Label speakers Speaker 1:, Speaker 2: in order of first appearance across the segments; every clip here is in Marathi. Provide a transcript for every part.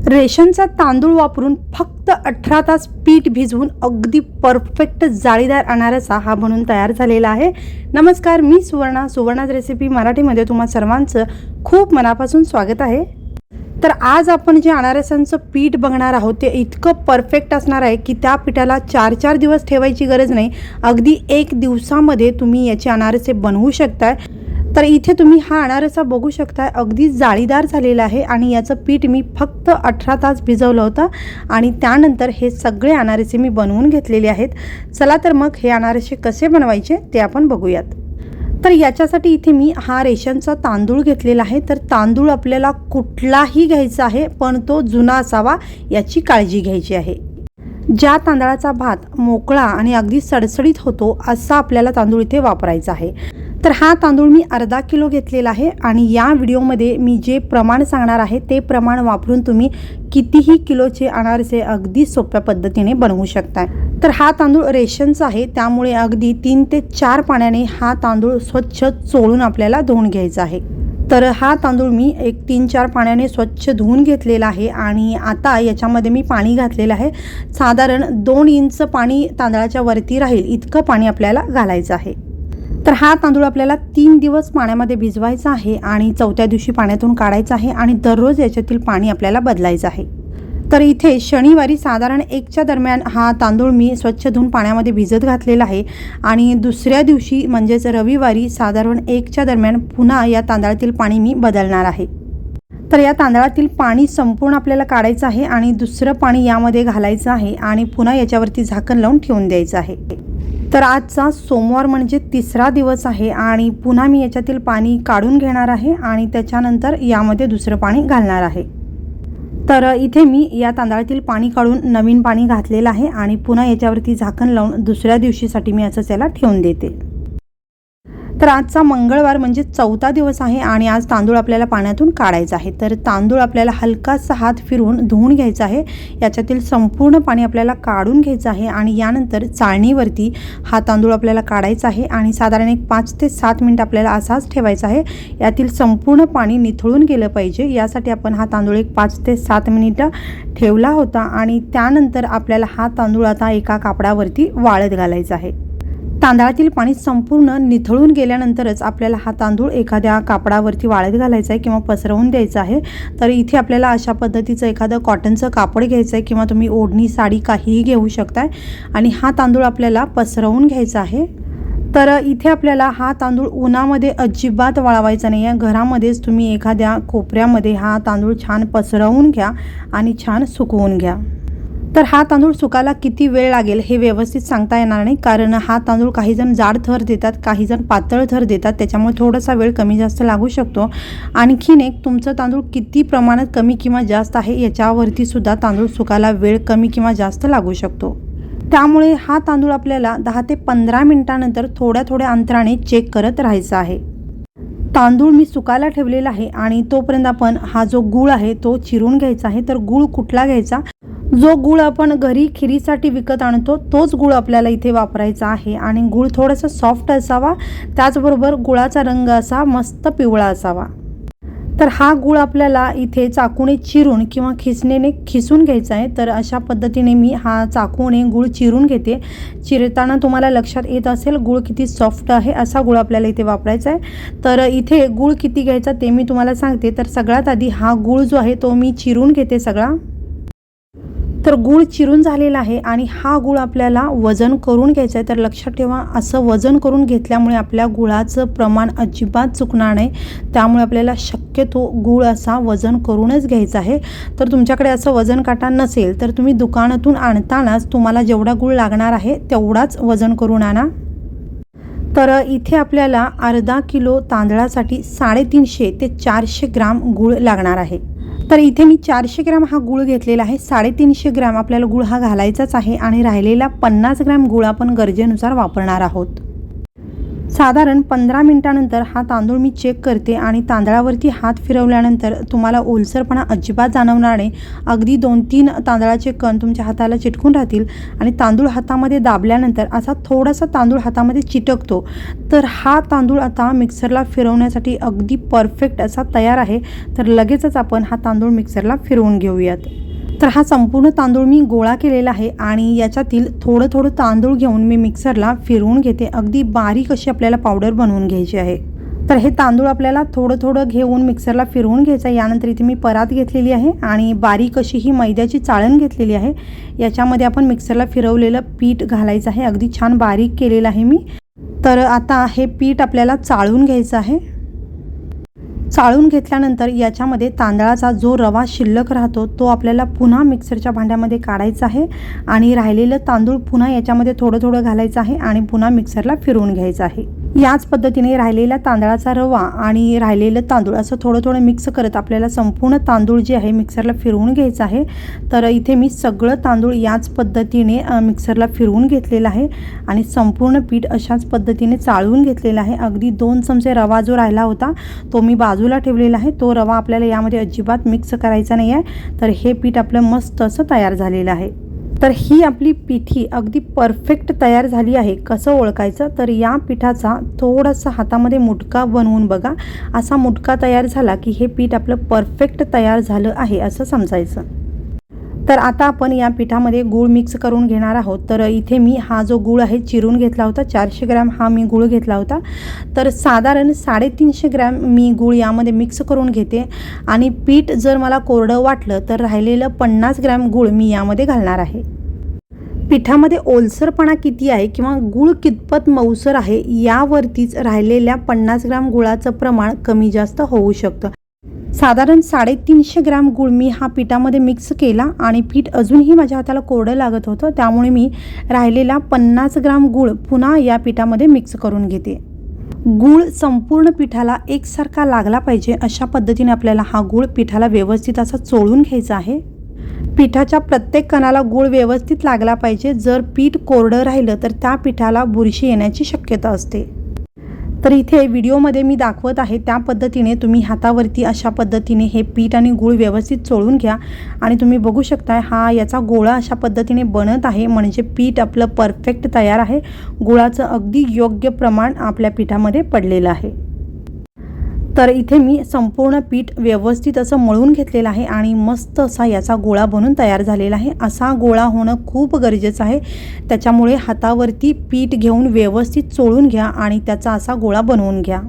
Speaker 1: रेशनचा तांदूळ वापरून फक्त 18 तास पीठ भिजवून अगदी परफेक्ट जाळीदार अनारसा हा बनून तयार झालेला आहे। नमस्कार, मी सुवर्णाच रेसिपी मराठीमध्ये तुम्हा सर्वांचं खूप मनापासून स्वागत आहे। तर आज आपण जे अनारसांचं पीठ बघणार आहोत ते इतकं परफेक्ट असणार आहे की त्या पिठाला 4-4 दिवस ठेवायची गरज नाही, अगदी 1 दिवसामध्ये तुम्ही याचे अनारसे बनवू शकताय। तर इथे तुम्ही हा अनारसा बघू शकता, अगदी जाळीदार झालेला आहे आणि याचं पीठ मी फक्त 18 तास भिजवलं होतं आणि त्यानंतर हे सगळे अनारसे मी बनवून घेतलेले आहेत। चला तर मग हे अनारसे कसे बनवायचे ते आपण बघूयात। तर याच्यासाठी इथे मी हा रेशनचा तांदूळ घेतलेला आहे। तर तांदूळ आपल्याला कुठलाही घ्यायचा आहे, पण तो जुना असावा याची काळजी घ्यायची आहे। ज्या तांदळाचा भात मोकळा आणि अगदी सडसडीत होतो असा आपल्याला तांदूळ इथे वापरायचा आहे। तर हा तांदूळ मी अर्धा किलो घेतलेला आहे आणि या व्हिडिओमध्ये मी जे प्रमाण सांगणार आहे ते प्रमाण वापरून तुम्ही कितीही किलोचे अनारसे अगदी सोप्या पद्धतीने बनवू शकता। तर हा तांदूळ रेशनचा आहे, त्यामुळे अगदी 3 ते 4 पाण्याने हा तांदूळ स्वच्छ चोळून आपल्याला धुवून घ्यायचा आहे। तर हा तांदूळ मी 3-4 पाण्याने स्वच्छ धुवून घेतलेला आहे आणि आता याच्यामध्ये मी पाणी घातलेलं आहे। साधारण 2 इंच पाणी तांदळाच्या वरती राहील इतकं पाणी आपल्याला घालायचं आहे। तर हा तांदूळ आपल्याला 3 दिवस पाण्यामध्ये भिजवायचा आहे आणि 4थ्या दिवशी पाण्यातून काढायचा आहे आणि दररोज याच्यातील पाणी आपल्याला बदलायचं आहे। तर इथे शनिवारी साधारण 1च्या दरम्यान हा तांदूळ मी स्वच्छ धुवून पाण्यामध्ये भिजत घातलेला आहे आणि दुसऱ्या दिवशी म्हणजेच रविवारी साधारण 1च्या दरम्यान पुन्हा या तांदळातील पाणी मी बदलणार आहे। तर या तांदळातील पाणी संपूर्ण आपल्याला काढायचं आहे आणि दुसरं पाणी यामध्ये घालायचं आहे आणि पुन्हा याच्यावरती झाकण लावून ठेवून द्यायचं आहे। तर आजचा सोमवार म्हणजे 3रा दिवस आहे आणि पुन्हा मी याच्यातील पाणी काढून घेणार आहे आणि त्याच्यानंतर यामध्ये दुसरं पाणी घालणार आहे। तर इथे मी या तांदळातील पाणी काढून नवीन पाणी घातलेलं आहे आणि पुन्हा याच्यावरती झाकण लावून दुसऱ्या दिवशीसाठी मी असं त्याला ठेवून देते। तर आजचा मंगळवार म्हणजे 4था दिवस आहे आणि आज तांदूळ आपल्याला पाण्यातून काढायचा आहे। तर तांदूळ आपल्याला हलकासा हात फिरवून धुवून घ्यायचा आहे, याच्यातील संपूर्ण पाणी आपल्याला काढून घ्यायचं आहे आणि यानंतर चाळणीवरती हा तांदूळ आपल्याला काढायचा आहे आणि साधारण एक 5 ते 7 मिनिट आपल्याला असाच ठेवायचा आहे। यातील संपूर्ण पाणी निथळून गेलं पाहिजे, यासाठी आपण हा तांदूळ एक 5 ते 7 मिनिटं ठेवला होता आणि त्यानंतर आपल्याला हा तांदूळ आता एका कापडावरती वाळत घालायचा आहे। तांदळातील पाणी संपूर्ण निथळून गेल्यानंतरच आपल्याला हा तांदूळ एखाद्या कापडावरती वाळत घालायचा आहे किंवा पसरवून द्यायचा आहे। तर इथे आपल्याला अशा पद्धतीचं एखादं कॉटनचं कापड घ्यायचं आहे किंवा तुम्ही ओढणी साडी काहीही घेऊ शकताय आणि हा तांदूळ आपल्याला पसरवून घ्यायचा आहे। तर इथे आपल्याला हा तांदूळ उन्हामध्ये अजिबात वाळवायचा नाही आहे, घरामध्येच तुम्ही एखाद्या कोपऱ्यामध्ये हा तांदूळ छान पसरवून घ्या आणि छान सुकवून घ्या। तर हा तांदूळ सुकायला किती वेळ लागेल हे व्यवस्थित सांगता येणार नाही, कारण हा तांदूळ काहीजण जाड थर देतात, काहीजण पातळ थर देतात, त्याच्यामुळे थोडासा वेळ कमी जास्त लागू शकतो। आणखीन एक, तुमचं तांदूळ किती प्रमाणात कमी किंवा जास्त आहे याच्यावरती सुद्धा तांदूळ सुकायला वेळ कमी किंवा जास्त लागू शकतो। त्यामुळे हा तांदूळ आपल्याला 10 ते 15 मिनिटांनंतर थोड्या अंतराने चेक करत राहायचं आहे। तांदूळ मी सुकायला ठेवलेला आहे आणि तोपर्यंत आपण हा जो गूळ आहे तो चिरून घ्यायचा आहे। तर गूळ कुठला घ्यायचा? जो गूळ आपण घरी खिरीसाठी विकत आणतो तोच गूळ आपल्याला इथे वापरायचा आहे आणि गूळ थोडासा सॉफ्ट असावा, त्याचबरोबर गुळाचा रंग असा मस्त पिवळा असावा। तर हा गूळ आपल्याला इथे चाकूने चिरून किंवा खिसणीने खिसून घ्यायचा आहे। तर अशा पद्धतीने मी हा चाकूने गूळ चिरून घेते। चिरताना तुम्हाला लक्षात येत असेल गूळ किती सॉफ्ट आहे, असा गूळ आपल्याला इथे वापरायचा आहे। तर इथे गूळ किती घ्यायचा ते मी तुम्हाला सांगते। तर सगळ्यात आधी हा गूळ जो आहे तो मी चिरून घेते सगळा। तर गूळ चिरून झालेला आहे आणि हा गूळ आपल्याला वजन करून घ्यायचा आहे। तर लक्षात ठेवा, असं वजन करून घेतल्यामुळे आपल्या गुळाचं प्रमाण अजिबात चुकणार नाही, त्यामुळे आपल्याला शक्यतो गूळ असा वजन करूनच घ्यायचा आहे। तर तुमच्याकडे असं वजन काटा नसेल तर तुम्ही दुकानातून आणतानाच तुम्हाला जेवढा गूळ लागणार आहे तेवढाच वजन करून आणा। तर इथे आपल्याला अर्धा किलो तांदळासाठी 350 ते 400 ग्राम गूळ लागणार आहे। तर इथे मी 400 ग्राम हा गूळ घेतलेला आहे। 350 ग्राम आपल्याला गूळ हा घालायचाच आहे आणि राहिलेला 50 ग्राम गूळ आपण गरजेनुसार वापरणार आहोत। साधारण 15 मिनिटानंतर हा तांदूळ मी चेक करते आणि तांदळावरती हात फिरवल्यानंतर तुम्हाला ओलसरपणा अजिबात जाणवणार नाही. अगदी 2-3 तांदळाचे कण तुमच्या हाताला चिटकून राहतील आणि तांदूळ हातामध्ये दाबल्यानंतर असा थोडासा तांदूळ हातामध्ये चिटकतो. तर हा तांदूळ आता मिक्सरला फिरवण्यासाठी अगदी परफेक्ट असा तयार आहे. तर लगेचच आपण हा तांदूळ मिक्सरला फिरवून घेऊयात. तर हा संपूर्ण तांदूळ मी गोळा केलेला आहे आणि याच्यातील थोडं थोडं तांदूळ घेऊन मी मिक्सरला फिरवून घेते. अगदी बारीक अशी आपल्याला पावडर बनवून घ्यायची आहे. तर हे तांदूळ आपल्याला थोडं थोडं घेऊन मिक्सरला फिरवून घ्यायचं आहे. यानंतर इथे मी परात घेतलेली आहे आणि बारीक अशी ही मैद्याची चाळण घेतलेली आहे. याच्यामध्ये आपण मिक्सरला फिरवलेलं पीठ घालायचं आहे. अगदी छान बारीक केलेलं आहे मी. तर आता हे पीठ आपल्याला चाळून घ्यायचं आहे. चाळून घेतल्यानंतर याच्यामध्ये तांदळाचा जो रवा शिल्लक राहतो तो आपल्याला पुन्हा मिक्सरच्या भांड्यामध्ये काढायचा आहे आणि राहिलेलं तांदूळ पुन्हा याच्यामध्ये थोडं थोडं घालायचं आहे आणि पुन्हा मिक्सरला फिरवून घ्यायचं आहे. याच पद्धतीने राहिलेल्या तांदळाचा रवा आणि राहिलेलं तांदूळ असं थोडं थोडं मिक्स करत आपल्याला संपूर्ण तांदूळ जे आहे मिक्सरला फिरवून घ्यायचं आहे. तर इथे मी सगळं तांदूळ याच पद्धतीने मिक्सरला फिरवून घेतलेलं आहे आणि संपूर्ण पीठ अशाच पद्धतीने चाळून घेतलेलं आहे. अगदी 2 चमचे रवा जो राहिला होता तो मी बाजूला ठेवलेला आहे. तो रवा आपल्याला यामध्ये अजिबात मिक्स करायचा नाही आहे. तर हे पीठ आपलं मस्त असं तयार झालेलं आहे. तर ही आपली पिठी अगदी परफेक्ट तयार झाली आहे. कसं ओळखायचं, तर या पिठाचा थोडासा हातामध्ये मुटका बनवून बघा. असा मुटका तयार झाला की हे पीठ आपलं परफेक्ट तयार झालं आहे असं समजायचं. तर आता आपण या पिठामध्ये गूळ मिक्स करून घेणार आहोत. तर इथे मी हा जो गूळ आहे चिरून घेतला होता. 400 ग्रॅम हा मी गूळ घेतला होता. तर साधारण 350 ग्रॅम मी गूळ यामध्ये मिक्स करून घेते आणि पीठ जर मला कोरडं वाटलं तर राहिलेलं 50 ग्रॅम गूळ मी यामध्ये घालणार आहे. पिठामध्ये ओलसरपणा किती आहे किंवा गूळ कितपत मऊसर आहे यावरतीच राहिलेल्या 50 ग्रॅम गुळाचं प्रमाण कमी जास्त होऊ शकतं. साधारण 350 ग्रॅम गूळ मी हा पिठामध्ये मिक्स केला आणि पीठ अजूनही माझ्या हाताला कोरडं लागत होतं. त्यामुळे मी राहिलेला 50 ग्रॅम गूळ पुन्हा या पिठामध्ये मिक्स करून घेते. गूळ संपूर्ण पिठाला एकसारखा लागला पाहिजे अशा पद्धतीने आपल्याला हा गूळ पिठाला व्यवस्थित असा चोळून घ्यायचा आहे. पिठाच्या प्रत्येक कणाला गूळ व्यवस्थित लागला पाहिजे. जर पीठ कोरडं राहिलं तर त्या पिठाला बुरशी येण्याची शक्यता असते. तर इथे व्हिडिओमध्ये मी दाखवत आहे त्या पद्धतीने तुम्ही हातावरती अशा पद्धतीने हे पीठ आणि गूळ व्यवस्थित चोळून घ्या आणि तुम्ही बघू शकताय हा याचा गोळा अशा पद्धतीने बनत आहे. म्हणजे पीठ आपलं परफेक्ट तयार आहे. गुळाचं अगदी योग्य प्रमाण आपल्या पिठामध्ये पडलेलं आहे. तर इथे मी संपूर्ण पीठ व्यवस्थित असं मळून घेतलेलं आहे आणि मस्त असा याचा गोळा बनून तयार झालेला आहे. असा गोळा होणं खूप गरजेचं आहे. त्याच्यामुळे हातावरती पीठ घेऊन व्यवस्थित चोळून घ्या आणि त्याचा असा गोळा बनवून घ्या.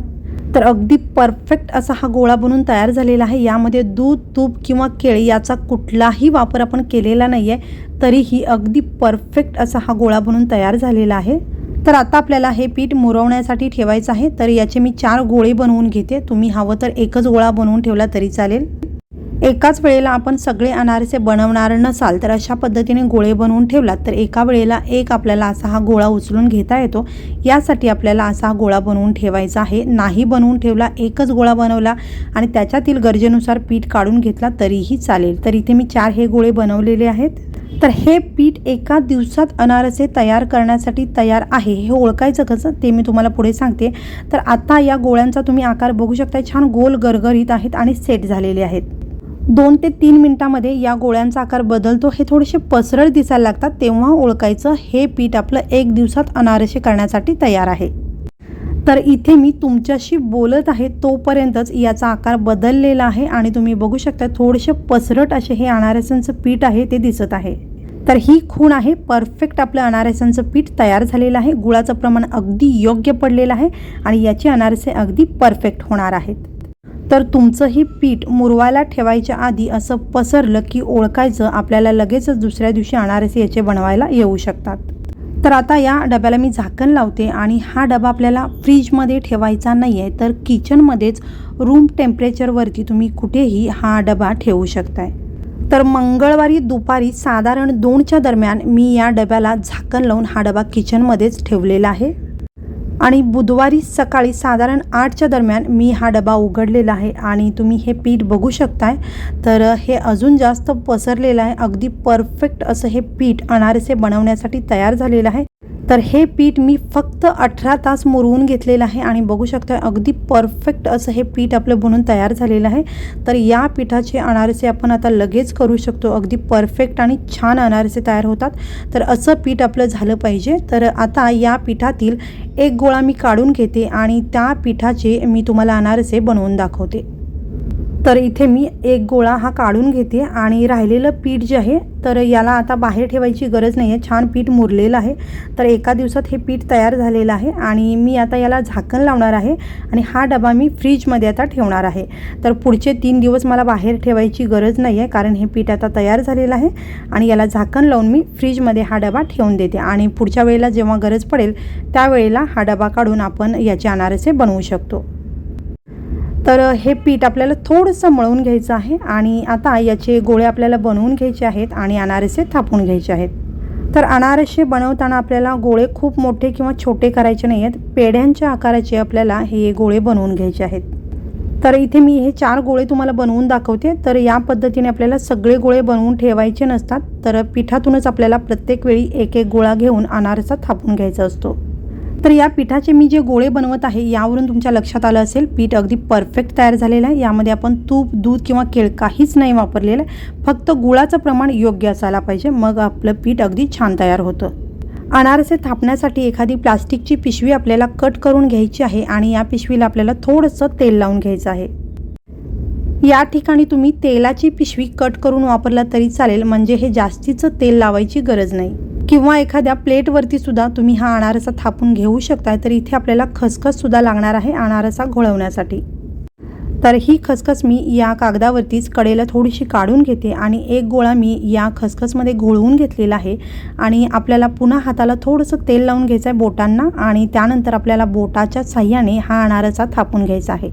Speaker 1: तर अगदी परफेक्ट असा हा गोळा बनवून तयार झालेला आहे. यामध्ये दूध, तूप किंवा केळी याचा कुठलाही वापर आपण केलेला नाही आहे. तरीही अगदी परफेक्ट असा हा गोळा बनवून तयार झालेला आहे. तर आता आपल्याला हे पीठ मुरवण्यासाठी ठेवायचं आहे. तर याचे मी 4 गोळे बनवून घेते. तुम्ही हवं तर एकच गोळा बनवून ठेवला तरी चालेल. एकाच वेळेला आपण सगळे अनारसे बनवणार नसाल तर अशा पद्धतीने गोळे बनवून ठेवलात तर एका वेळेला एक आपल्याला असा हा गोळा उचलून घेता येतो. यासाठी आपल्याला असा हा गोळा बनवून ठेवायचा आहे. नाही बनवून ठेवला, एकच गोळा बनवला आणि त्याच्यातील गरजेनुसार पीठ काढून घेतला तरीही चालेल. तर इथे मी 4 हे गोळे बनवलेले आहेत. तर हे पीठ एका दिवसात अनारसे तयार करण्यासाठी तयार आहे. हे ओळखायचं कसं ते मी तुम्हाला पुढे सांगते. तर आता या गोळ्यांचा तुम्ही आकार बघू शकता. छान गोल गरगरीत आहेत आणि सेट झालेले आहेत. 2 ते 3 मिनिटांमध्ये या गोळ्यांचा आकार बदलतो. हे थोडेसे पसरट दिसायला लागतात तेव्हा ओळखायचं हे पीठ आपलं 1 दिवसात अनारसे करण्यासाठी तयार आहे. तर इथे मी तुमच्याशी बोलत आहे तोपर्यंतच याचा आकार बदललेला आहे आणि तुम्ही बघू शकता थोडेसे पसरट असे हे अनारसांचं पीठ आहे ते दिसत आहे. तर ही खूण आहे. परफेक्ट आपलं अनारसांचं पीठ तयार झालेलं आहे. गुळाचं प्रमाण अगदी योग्य पडलेलं आहे आणि याचे अनारसे अगदी परफेक्ट होणार आहेत. तर तुमचं ही पीठ मुरवायला ठेवायच्या आधी असं पसरलं की ओळखायचं आपल्याला लगेचच दुसऱ्या दिवशी अनारसे याचे बनवायला येऊ शकतात. तर आता या डब्याला मी झाकण लावते आणि हा डबा आपल्याला फ्रीजमध्ये ठेवायचा नाही आहे. तर किचनमध्येच रूम टेम्परेचरवरती तुम्ही कुठेही हा डबा ठेवू शकताय. तर मंगळवारी दुपारी साधारण 2च्या दरम्यान मी या डब्याला झाकण लावून हा डबा किचनमध्येच ठेवलेला आहे आणि बुधवारी सकाळी साधारण 8च्या दरम्यान मी हा डबा उघडलेला आहे आणि तुम्ही हे पीठ बघू शकताय. तर हे अजून जास्त पसरलेलं आहे. अगदी परफेक्ट असं हे पीठ अनारसे बनवण्यासाठी तयार झालेलं आहे. तर हे पीठ मी फक्त 18 तास मुरवून घेतलेलं आहे आणि बघू शकता अगदी परफेक्ट असं हे पीठ आपलं बनून तयार झालेलं आहे. तर या पिठाचे अनारसे आपण आता लगेच करू शकतो. अगदी परफेक्ट आणि छान अनारसे तयार होतात. तर असं पीठ आपलं झालं पाहिजे. तर आता या पिठातील एक गोळा मी काढून घेते आणि त्या पिठाचे मी तुम्हाला अनारसे बनवून दाखवते. तर इथे मी एक गोळा हा काढून घेते आणि राहिलेलं पीठ जे आहे तर याला आता बाहेर ठेवायची गरज नाही आहे. छान पीठ मुरलेलं आहे. तर एका दिवसात हे पीठ तयार झालेलं आहे आणि मी आता याला झाकण लावणार आहे आणि हा डबा मी फ्रीजमध्ये आता ठेवणार आहे. तर पुढचे 3 दिवस मला बाहेर ठेवायची गरज नाही आहे, कारण हे पीठ आता तयार झालेलं आहे आणि याला झाकण लावून मी फ्रीजमध्ये हा डबा ठेवून देते आणि पुढच्या वेळेला जेव्हा गरज पडेल त्यावेळेला हा डबा काढून आपण याचे अनारसे बनवू शकतो. तर हे पीठ आपल्याला थोडंसं मळून घ्यायचं आहे आणि आता याचे गोळे आपल्याला बनवून घ्यायचे आहेत आणि अनारसे थापून घ्यायचे आहेत. तर अनारसे बनवताना आपल्याला गोळे खूप मोठे किंवा छोटे करायचे नाही आहेत. पेढ्यांच्या आकाराचे आपल्याला हे गोळे बनवून घ्यायचे आहेत. तर इथे मी हे 4 गोळे तुम्हाला बनवून दाखवते. तर या पद्धतीने आपल्याला सगळे गोळे बनवून ठेवायचे नसतात. तर पिठातूनच आपल्याला प्रत्येक वेळी एक एक गोळा घेऊन अनारसा थापून घ्यायचा असतो. तर या पिठाचे मी जे गोळे बनवत आहे यावरून तुमच्या लक्षात आलं असेल पीठ अगदी परफेक्ट तयार झालेलं आहे. यामध्ये आपण तूप, दूध किंवा केळ काहीच नाही वापरलेलं आहे. फक्त गुळाचं प्रमाण योग्य असायला पाहिजे, मग आपलं पीठ अगदी छान तयार होतं. अनारसे थापण्यासाठी एखादी प्लास्टिकची पिशवी आपल्याला कट करून घ्यायची आहे आणि या पिशवीला आपल्याला थोडंसं तेल लावून घ्यायचं आहे. या ठिकाणी तुम्ही तेलाची पिशवी कट करून वापरला तरी चालेल, म्हणजे हे जास्तीचं तेल लावायची गरज नाही. किंवा एखाद्या प्लेटवरती सुद्धा तुम्ही हा अनारसा थापून घेऊ शकता. तर इथे आपल्याला खसखस सुद्धा लागणार आहे अनारसा घोळवण्यासाठी. तर ही खसखस मी या कागदावरतीच कडेला थोडीशी काढून घेते आणि एक गोळा मी या खसखसमध्ये घोळवून घेतलेला आहे आणि आपल्याला पुन्हा हाताला थोडंसं तेल लावून घ्यायचं आहे बोटांना आणि त्यानंतर आपल्याला बोटाच्या साह्याने हा अनारसा थापून घ्यायचा आहे.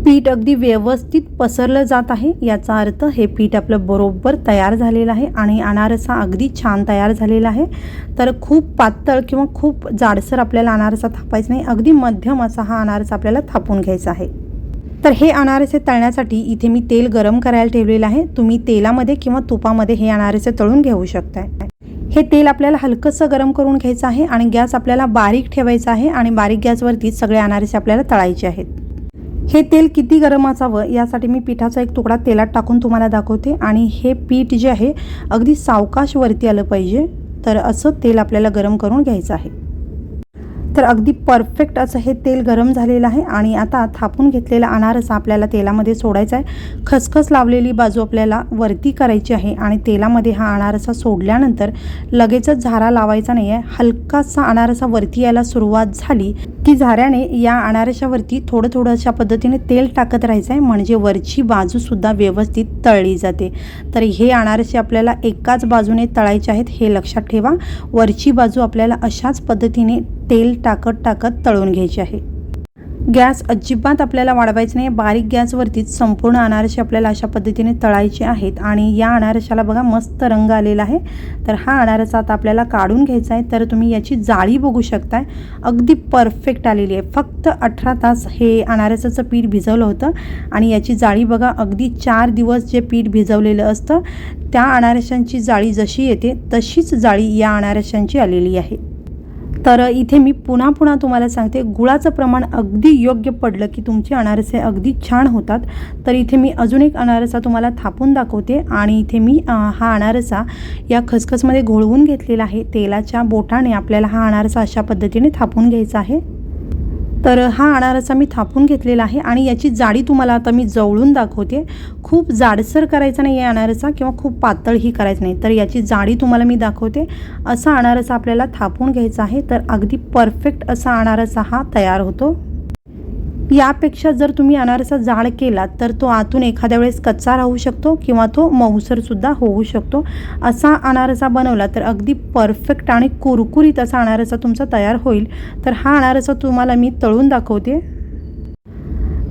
Speaker 1: पीठ अगदी व्यवस्थित पसरलं जात आहे, याचा अर्थ हे पीठ आपलं बरोबर तयार झालेलं आहे आणि अनारसा अगदी छान तयार झालेला आहे. तर खूप पातळ किंवा खूप जाडसर आपल्याला अनारसा थापायचा नाही. अगदी मध्यम असा हा अनारसा आपल्याला थापून घ्यायचा आहे. तर हे अनारसे तळण्यासाठी इथे मी तेल गरम करायला ठेवलेलं आहे. तुम्ही तेलामध्ये किंवा तुपामध्ये हे अनारसे तळून घेऊ शकताय. हे तेल आपल्याला हलकंसं गरम करून घ्यायचं आहे आणि गॅस आपल्याला बारीक ठेवायचा आहे आणि बारीक गॅसवरती सगळे अनारसे आपल्याला तळायचे आहेत. हे तेल किती गरम असावं यासाठी मी पिठाचा एक तुकडा तेलात टाकून तुम्हाला दाखवते आणि हे पीठ जे आहे अगदी सावकाश वरती आलं पाहिजे. तर असं तेल आपल्याला गरम करून घ्यायचं आहे. तर अगदी परफेक्ट असं हे तेल गरम झालेलं आहे आणि आता थापून घेतलेला अनारसा आपल्याला तेलामध्ये सोडायचा आहे. खसखस लावलेली बाजू आपल्याला वरती करायची आहे आणि तेलामध्ये हा अनारसा सोडल्यानंतर लगेचच झारा लावायचा नाही आहे. हलकासा अनारसा वरती यायला सुरुवात झाली की झाऱ्याने या अनारशावरती थोडं थोडं अशा पद्धतीने तेल टाकत राहायचं आहे, म्हणजे वरची बाजूसुद्धा व्यवस्थित तळली जाते. तर हे अनारसे आपल्याला एकाच बाजूने तळायचे आहेत, हे लक्षात ठेवा. वरची बाजू आपल्याला अशाच पद्धतीने तेल टाकत तळून घ्यायची आहे. गॅस अजिबात आपल्याला वाढवायचं नाही. बारीक गॅसवरतीच संपूर्ण अनारसे आपल्याला अशा पद्धतीने तळायचे आहेत आणि या अनारशाला बघा मस्त रंग आलेला आहे. तर हा अनारसा आता आपल्याला काढून घ्यायचा आहे. तर तुम्ही याची जाळी बघू शकताय, अगदी परफेक्ट आलेली आहे. फक्त 18 तास हे अनारसाचं पीठ भिजवलं होतं आणि याची जाळी बघा, अगदी 4 दिवस जे पीठ भिजवलेलं असतं त्या अनारशांची जाळी जशी येते तशीच जाळी या अनारशांची आलेली आहे. तर इथे मी पुन्हा तुम्हाला सांगते, गुळाचं प्रमाण अगदी योग्य पडलं की तुमचे अनारसे अगदी छान होतात. तर इथे मी अजून एक अनारसा तुम्हाला थापून दाखवते आणि इथे मी हा अनारसा या खसखसमध्ये घोळवून घेतलेला आहे. तेलाच्या बोटाने आपल्याला हा अनारसा अशा पद्धतीने थापून घ्यायचा आहे. तर हा अनारसा मी थापून घेतलेला आहे आणि याची जाडी तुम्हाला आता मी जवळून दाखवते. खूप जाडसर करायचा नाही आहे अनारसा किंवा खूप पातळही करायचं नाही. तर याची जाडी तुम्हाला मी दाखवते. असा अनारसा आपल्याला थापून घ्यायचा आहे. तर अगदी परफेक्ट असा अनारसा हा तयार होतो. यापेक्षा जर तुम्ही अनारसा जाड केला तर तो आतून एखाद्या वेळेस कच्चा राहू शकतो किंवा तो मऊसरसुद्धा होऊ शकतो. असा अनारसा बनवला तर अगदी परफेक्ट आणि कुरकुरीत असा अनारसा तुमचा तयार होईल. तर हा अनारसा तुम्हाला मी तळून दाखवते.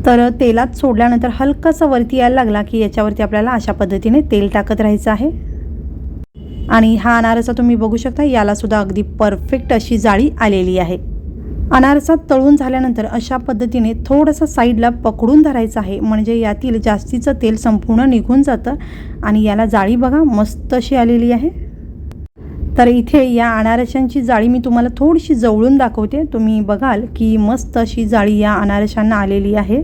Speaker 1: तर तेलात सोडल्यानंतर हलकासा वरती यायला लागला की याच्यावरती आपल्याला अशा पद्धतीने तेल टाकत राहायचं आहे आणि हा अनारसा तुम्ही बघू शकता, यालासुद्धा अगदी परफेक्ट अशी जाळी आलेली आहे. अनारसा तळून झाल्यानंतर अशा पद्धतीने थोडंसं साईडला पकडून धरायचं आहे, म्हणजे यातील जास्तीचं तेल संपूर्ण निघून जातं आणि याला जाळी बघा मस्त अशी आलेली आहे. तर इथे या अनारशांची जाळी मी तुम्हाला थोडीशी जवळून दाखवते. तुम्ही बघाल की मस्त अशी जाळी या अनारशांना आलेली आहे.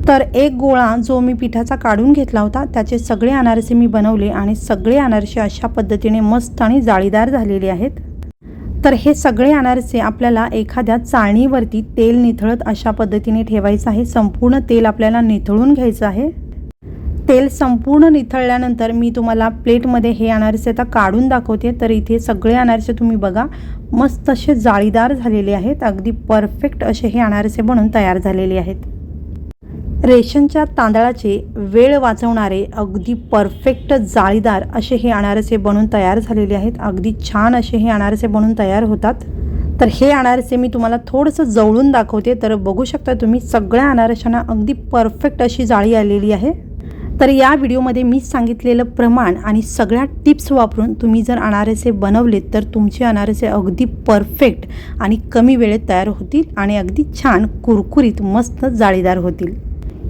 Speaker 1: तर एक गोळा जो मी पिठाचा काढून घेतला होता त्याचे सगळे अनारसे मी बनवले आणि सगळे अनारसे अशा पद्धतीने मस्त आणि जाळीदार झालेले आहेत. तर हे सगळे अनारसे आपल्याला एखाद्या चाळणीवरती तेल निथळत अशा पद्धतीने ठेवायचं आहे. संपूर्ण तेल आपल्याला निथळून घ्यायचं आहे. तेल संपूर्ण निथळल्यानंतर मी तुम्हाला प्लेटमध्ये हे अनारसे आता काढून दाखवते. तर इथे सगळे अनारसे तुम्ही बघा मस्त असे जाळीदार झालेले आहेत. अगदी परफेक्ट असे हे अनारसे बनून तयार झालेले आहेत. रेशनच्या तांदळाचे वेळ वाचवणारे अगदी परफेक्ट जाळीदार असे हे अनारसे बनून तयार झालेले आहेत. अगदी छान असे हे अनारसे बनून तयार होतात. तर हे अनारसे मी तुम्हाला थोडंसं जवळून दाखवते. तर बघू शकता तुम्ही सगळ्या अनारशांना अगदी परफेक्ट अशी जाळी आलेली आहे. तर या व्हिडिओमध्ये मी सांगितलेलं प्रमाण आणि सगळ्या टिप्स वापरून तुम्ही जर अनारसे बनवलेत तर तुमचे अनारसे अगदी परफेक्ट आणि कमी वेळेत तयार होतील आणि अगदी छान कुरकुरीत मस्त जाळीदार होतील.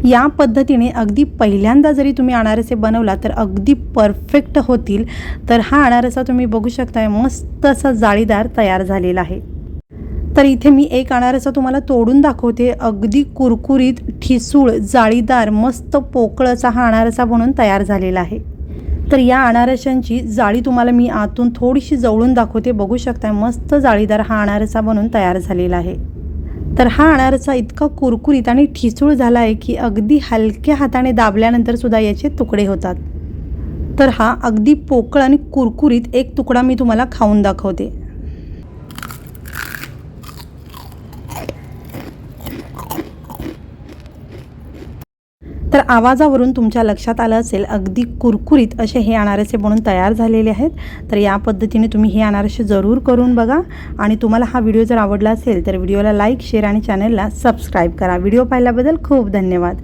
Speaker 1: या पद्धतीने अगदी पहिल्यांदा जरी तुम्ही अनारसे बनवला तर अगदी परफेक्ट होतील. तर हा अनारसा तुम्ही बघू शकताय मस्त असा जाळीदार तयार झालेला आहे. तर इथे मी एक अनारसा तुम्हाला तोडून दाखवते. अगदी कुरकुरीत ठिसूळ जाळीदार मस्त पोकळ असा हा अनारसा बनून तयार झालेला आहे. तर या अनारशांची जाळी तुम्हाला मी आतून थोडीशी जवळून दाखवते. बघू शकताय मस्त जाळीदार हा अनारसा बनून तयार झालेला आहे. तर हा अनारसा इतका कुरकुरीत आणि ठिसूळ झाला आहे की अगदी हलक्या हाताने दाबल्यानंतर सुद्धा याचे तुकडे होतात. तर हा अगदी पोकळ आणि कुरकुरीत एक तुकडा मी तुम्हाला खाऊन दाखवते. तर आवाजावरून तुमच्या लक्षात आलं असेल अगदी कुरकुरीत असे हे अनारसे बनून तयार झालेले आहेत. तर या पद्धतीने तुम्ही हे अनारसे जरूर करून बघा. आणि तुम्हाला हा व्हिडिओ जर आवडला असेल तर व्हिडिओला लाईक, शेअर आणि चॅनलला सबस्क्राईब करा. व्हिडिओ पाहिल्याबद्दल खूप धन्यवाद.